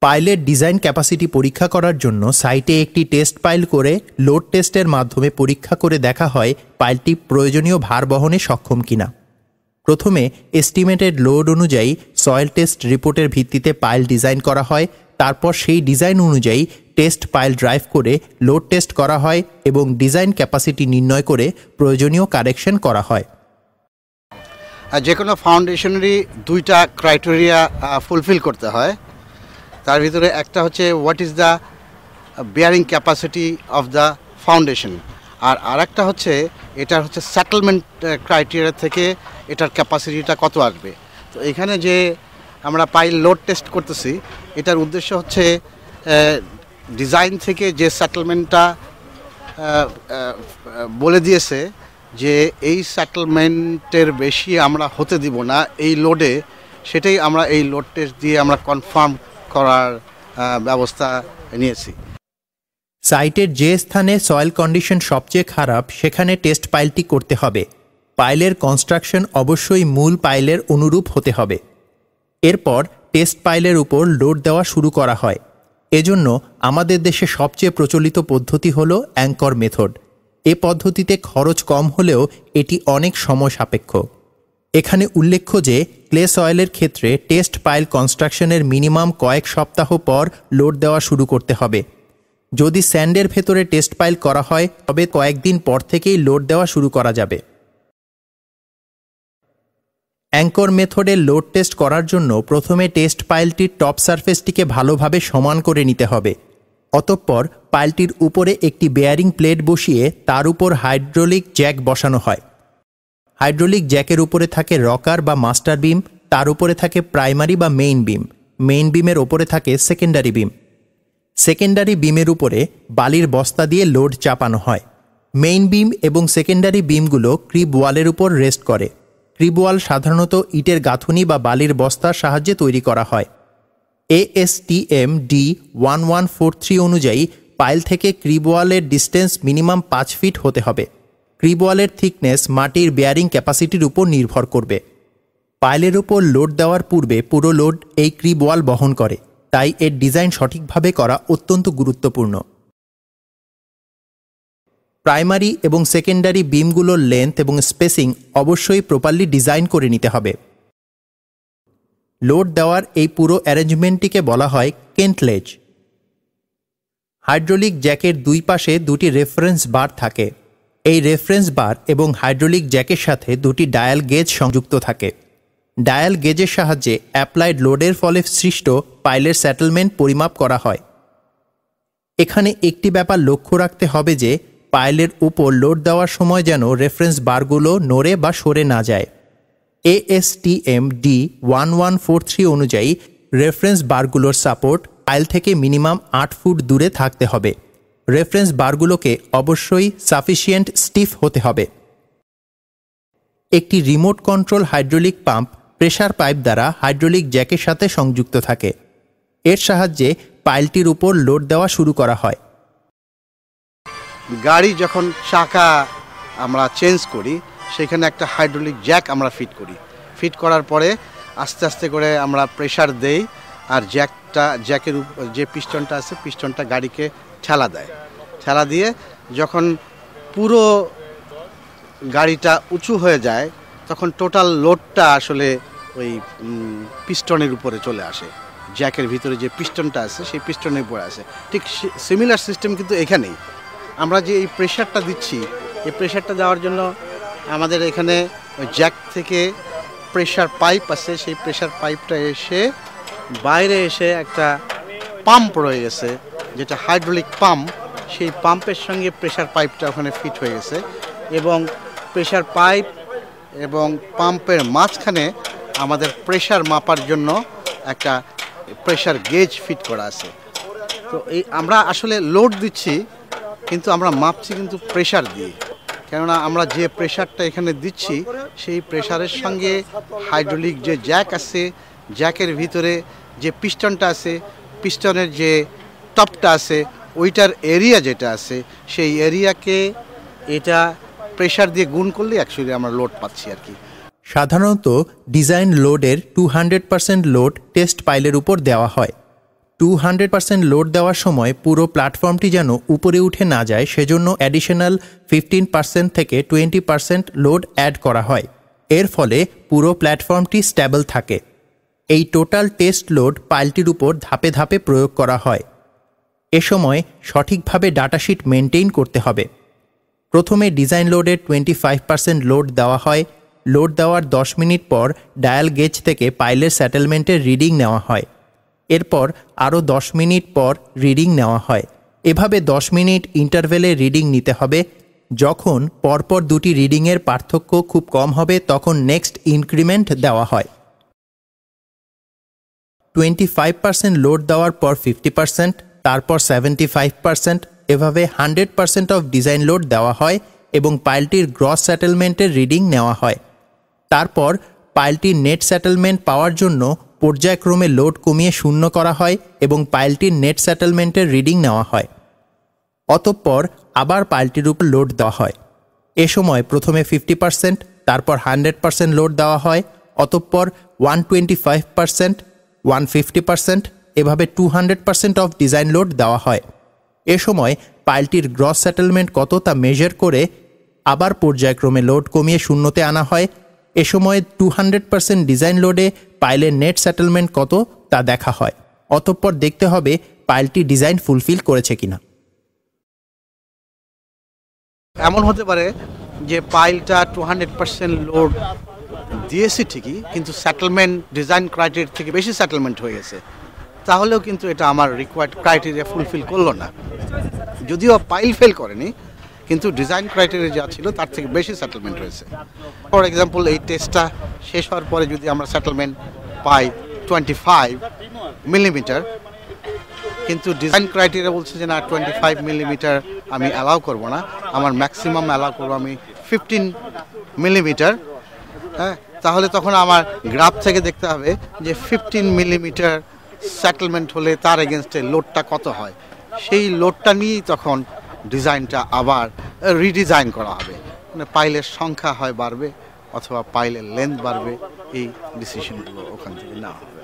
পাইলের design capacity পরীক্ষা করার জন্য সাইটে একটি টেস্ট পাইল করে লোড টেস্টের মাধ্যমে পরীক্ষা করে দেখা হয় পাইলটি প্রয়োজনীয় ভার বহনে সক্ষম কিনা। প্রথমে এস্টিমেটেড লোড অনুযায়ী সয়েল টেস্ট রিপোর্টের ভিত্তিতে পাইল ডিজাইন করা হয়, তারপর সেই ডিজাইন অনুযায়ী টেস্ট পাইল ড্রাইভ করে লোড টেস্ট করা হয় এবং ডিজাইন ক্যাপাসিটি নির্ণয় করে প্রয়োজনীয় কারেকশন করা হয়। যে কোনো ফাউন্ডেশনেরই দুইটা ক্রাইটেরিয়া ফুলফিল করতে হয়। তার ভিতরে একটা হচ্ছে what is the bearing capacity of the foundation, আর আরেকটা হচ্ছে এটার হচ্ছে সেটেলমেন্ট ক্রাইটেরিয়া থেকে এটার ক্যাপাসিটিটা কত আসবে। তো এখানে যে আমরা পাইল লোড টেস্ট করতেছি এটার উদ্দেশ্য হচ্ছে ডিজাইন থেকে যে সেটেলমেন্টটা বলে দিয়েছে যে এই সেটেলমেন্টের বেশি আমরা হতে দিব না এই লোডে, সেটাই আমরা এই লোড টেস্ট দিয়ে আমরা কনফার্ম করার ব্যবস্থা নিয়েছি। সাইটের যে স্থানে সয়েল কন্ডিশন সবচেয়ে খারাপ সেখানে টেস্ট পাইলটি করতে হবে। পাইলের কনস্ট্রাকশন অবশ্যই মূল পাইলের অনুরূপ হতে হবে। এরপর টেস্ট পাইলের উপর লোড দেওয়া শুরু করা হয়। এজন্য আমাদের দেশে সবচেয়ে প্রচলিত পদ্ধতি হল অ্যাঙ্কর মেথড। এ পদ্ধতিতে খরচ কম হলেও এটি অনেক সময় সাপেক্ষ। এখানে উল্লেখ্য যে ক্লে সয়েলের ক্ষেত্রে টেস্ট পাইল কনস্ট্রাকশনের মিনিমাম কয়েক সপ্তাহ পর লোড দেওয়া শুরু করতে হবে। যদি স্যান্ডের ভেতরে টেস্ট পাইল করা হয় তবে কয়েকদিন পর থেকেই লোড দেওয়া শুরু করা যাবে। অ্যাঙ্কর মেথডে লোড টেস্ট করার জন্য প্রথমে টেস্ট পাইলটির টপ সারফেসটিকে ভালোভাবে সমান করে নিতে হবে। অতঃপর পাইলটির উপরে একটি বেয়ারিং প্লেট বসিয়ে তার উপর হাইড্রোলিক জ্যাক বসানো হয়। হাইড্রোলিক জ্যাকের উপরে থাকে রকার বা মাস্টার বিম, তার উপরে থাকে প্রাইমারি বা মেইন বিম, মেইন বিমের ওপরে থাকে সেকেন্ডারি বিম। সেকেন্ডারি বিমের উপরে বালির বস্তা দিয়ে লোড চাপানো হয়। মেইন বিম এবং সেকেন্ডারি বিমগুলো ক্রিব ওয়ালের উপর রেস্ট করে। ক্রিব ওয়াল সাধারণত ইটের গাঁথুনি বা বালির বস্তার সাহায্যে তৈরি করা হয়। ASTM D1143 অনুযায়ী পাইল থেকে ক্রিব ওয়ালের ডিস্টেন্স মিনিমাম 5 ফিট হতে হবে। ক্রিব ওয়ালের থিকনেস মাটির বেয়ারিং ক্যাপাসিটির উপর নির্ভর করবে। পাইলের উপর লোড দেওয়ার পূর্বে পুরো লোড এই ক্রিব ওয়াল বহন করে, তাই এর ডিজাইন সঠিকভাবে করা অত্যন্ত গুরুত্বপূর্ণ। প্রাইমারি এবং সেকেন্ডারি বিমগুলোর লেন্থ এবং স্পেসিং অবশ্যই প্রপারলি ডিজাইন করে নিতে হবে। লোড দেওয়ার এই পুরো অ্যারেঞ্জমেন্টটিকে বলা হয় কেন্টলেজ। হাইড্রোলিক জ্যাকের দুই পাশে দুটি রেফারেন্স বার থাকে। এই রেফারেন্স বার এবং হাইড্রোলিক জ্যাকের সাথে দুটি ডায়াল গেজ সংযুক্ত থাকে। ডায়াল গেজের সাহায্যে অ্যাপ্লাইড লোডের ফলে সৃষ্ট পাইলের সেটেলমেন্ট পরিমাপ করা হয়। এখানে একটি ব্যাপার লক্ষ্য রাখতে হবে যে পাইলের উপর লোড দেওয়ার সময় যেন রেফারেন্স বারগুলো নড়ে বা সরে না যায়। ASTM D1143 অনুযায়ী রেফারেন্স বারগুলোর সাপোর্ট পাইল থেকে মিনিমাম 8 ফুট দূরে থাকতে হবে। রেফারেন্স বারগুলোকে অবশ্যই সাফিসিয়েন্ট স্টিফ হতে হবে। একটি remote control hydraulic pump pressure pipe দ্বারা হাইড্রোলিক জ্যাকের সাথে সংযুক্ত থাকে। এর সাহায্যে পাইলটির উপর লোড দেওয়া শুরু করা হয়। গাড়ি যখন চাকা আমরা চেঞ্জ করি সেখানে একটা হাইড্রোলিক জ্যাক আমরা ফিট করার পরে আস্তে আস্তে করে আমরা প্রেসার দেই, আর জ্যাকের যে পিস্টনটা আছে পিস্টনটা গাড়িকে ঠেলা দিয়ে যখন পুরো গাড়িটা উঁচু হয়ে যায় তখন টোটাল লোডটা আসলে ওই পিস্টনের উপরে চলে আসে। জ্যাকের ভিতরে যে পিস্টনটা আছে সেই পিস্টনের উপরে আসে। ঠিক সিমিলার সিস্টেম কিন্তু এখানেই আমরা যে এই প্রেশারটা দিচ্ছি, এই প্রেশারটা দেওয়ার জন্য আমাদের এখানে জ্যাক থেকে প্রেশার পাইপ আছে, সেই প্রেশার পাইপটা এসে বাইরে এসে একটা পাম্প রয়ে গেছে যেটা হাইড্রোলিক পাম্প, সেই পাম্পের সঙ্গে প্রেশার পাইপটা ওখানে ফিট হয়ে গেছে এবং প্রেশার পাইপ এবং পাম্পের মাঝখানে আমাদের প্রেশার মাপার জন্য একটা প্রেশার গেজ ফিট করা আছে। তো এই আমরা আসলে লোড দিচ্ছি কিন্তু আমরা মাপছি কিন্তু প্রেশার দিয়ে, কেননা আমরা যে প্রেশারটা এখানে দিচ্ছি সেই প্রেশারের সঙ্গে হাইড্রোলিক যে জ্যাক আছে, জ্যাকের ভিতরে যে পিস্টনটা আছে, পিস্টনের যে টপটা আছে, ওইটার এরিয়া যেটা আছে সেই এরিয়াকে এটা প্রেশার দিয়ে গুণ করলে অ্যাকচুয়ালি আমরা লোড পাচ্ছি আর কি। সাধারণত ডিজাইন লোডের 200% লোড টেস্ট পাইলের উপর দেওয়া হয়। 200% লোড দেওয়ার সময় পুরো প্ল্যাটফর্মটি যেন উপরে উঠে না যায় সেজন্য অ্যাডিশনাল 15% থেকে 20% লোড অ্যাড করা হয়। এর ফলে পুরো প্ল্যাটফর্মটি স্ট্যাবল থাকে। এই টোটাল টেস্ট লোড পাইলটির উপর ধাপে ধাপে প্রয়োগ করা হয়। এ সময় সঠিকভাবে ডাটাশিট মেনটেইন করতে হবে। প্রথমে ডিজাইন লোডের 25% লোড দেওয়া হয়। লোড দেওয়ার 10 মিনিট পর ডায়াল গেজ থেকে পাইলের সেটেলমেন্টের রিডিং নেওয়া হয়। এরপর আরও 10 মিনিট পর রিডিং নেওয়া হয়। এভাবে 10 মিনিট ইন্টারভেলে রিডিং নিতে হবে। যখন পরপর দুটি রিডিংয়ের পার্থক্য খুব কম হবে তখন নেক্সট ইনক্রিমেন্ট দেওয়া হয়। 25% লোড দেওয়ার পর 50%, তারপর 75%, এভাবে 100% অফ ডিজাইন লোড দেওয়া হয় এবং পাইলটির গ্রস সেটেলমেন্টের রিডিং নেওয়া হয়। তারপর পাইলটির নেট সেটেলমেন্ট পাওয়ার জন্য পর্যায়ক্রমে লোড কমিয়ে শূন্য করা হয় এবং পাইলটির নেট সেটেলমেন্টের রিডিং নেওয়া হয়। অতঃপর আবার পাইলটির উপর লোড দেওয়া হয়। এ সময় প্রথমে 50%, তারপর 100% লোড দেওয়া হয়। অতঃপর 125%, 150%, এভাবে 200% অফ ডিজাইন লোড দেওয়া হয়। এ সময় পাইলটির গ্রস সেটেলমেন্ট কত তা মেজার করে আবার পর্যায়ক্রমে লোড কমিয়ে শূন্যতে আনা হয়। এ সময় 200% ডিজাইন লোডে পাইলের নেট সেটেলমেন্ট কত তা দেখা হয়। অতঃপর দেখতে হবে পাইলটি ডিজাইন ফুলফিল করেছে কিনা। এমন হতে পারে যে পাইলটা 200% লোড দিয়েছি ঠিকই, কিন্তু সেটেলমেন্ট ডিজাইন ক্রাইটেরিয়া থেকে বেশি সেটেলমেন্ট হয়ে গেছে, তাহলেও কিন্তু এটা আমার রিকোয়ার্ড ক্রাইটেরিয়া ফুলফিল করলো না। যদিও পাইল ফেল করেনি, কিন্তু ডিজাইন ক্রাইটেরিয়া যা ছিল তার থেকে বেশি সেটেলমেন্ট হয়েছে। ফর এক্সাম্পল, এই টেস্টটা শেষ হওয়ার পরে যদি আমরা সেটেলমেন্ট পাই 25 মিলিমিটার, কিন্তু ডিজাইন ক্রাইটেরিয়া বলছে যে না 25 মিলিমিটার আমি অ্যালাউ করব না, আমার ম্যাক্সিমাম অ্যালাউ করবো আমি 15 মিলিমিটার। হ্যাঁ, তাহলে তখন আমার গ্রাফ থেকে দেখতে হবে যে 15 মিলিমিটার সেটেলমেন্ট হলে তার এগেনস্টে লোডটা কত হয়। সেই লোডটা নিয়েই তখন ডিজাইনটা আবার রিডিজাইন করা হবে। মানে পাইলের সংখ্যা হয় বাড়বে অথবা পাইলের লেন্থ বাড়বে, এই ডিসিশনগুলো ওখান থেকে নেওয়া হবে।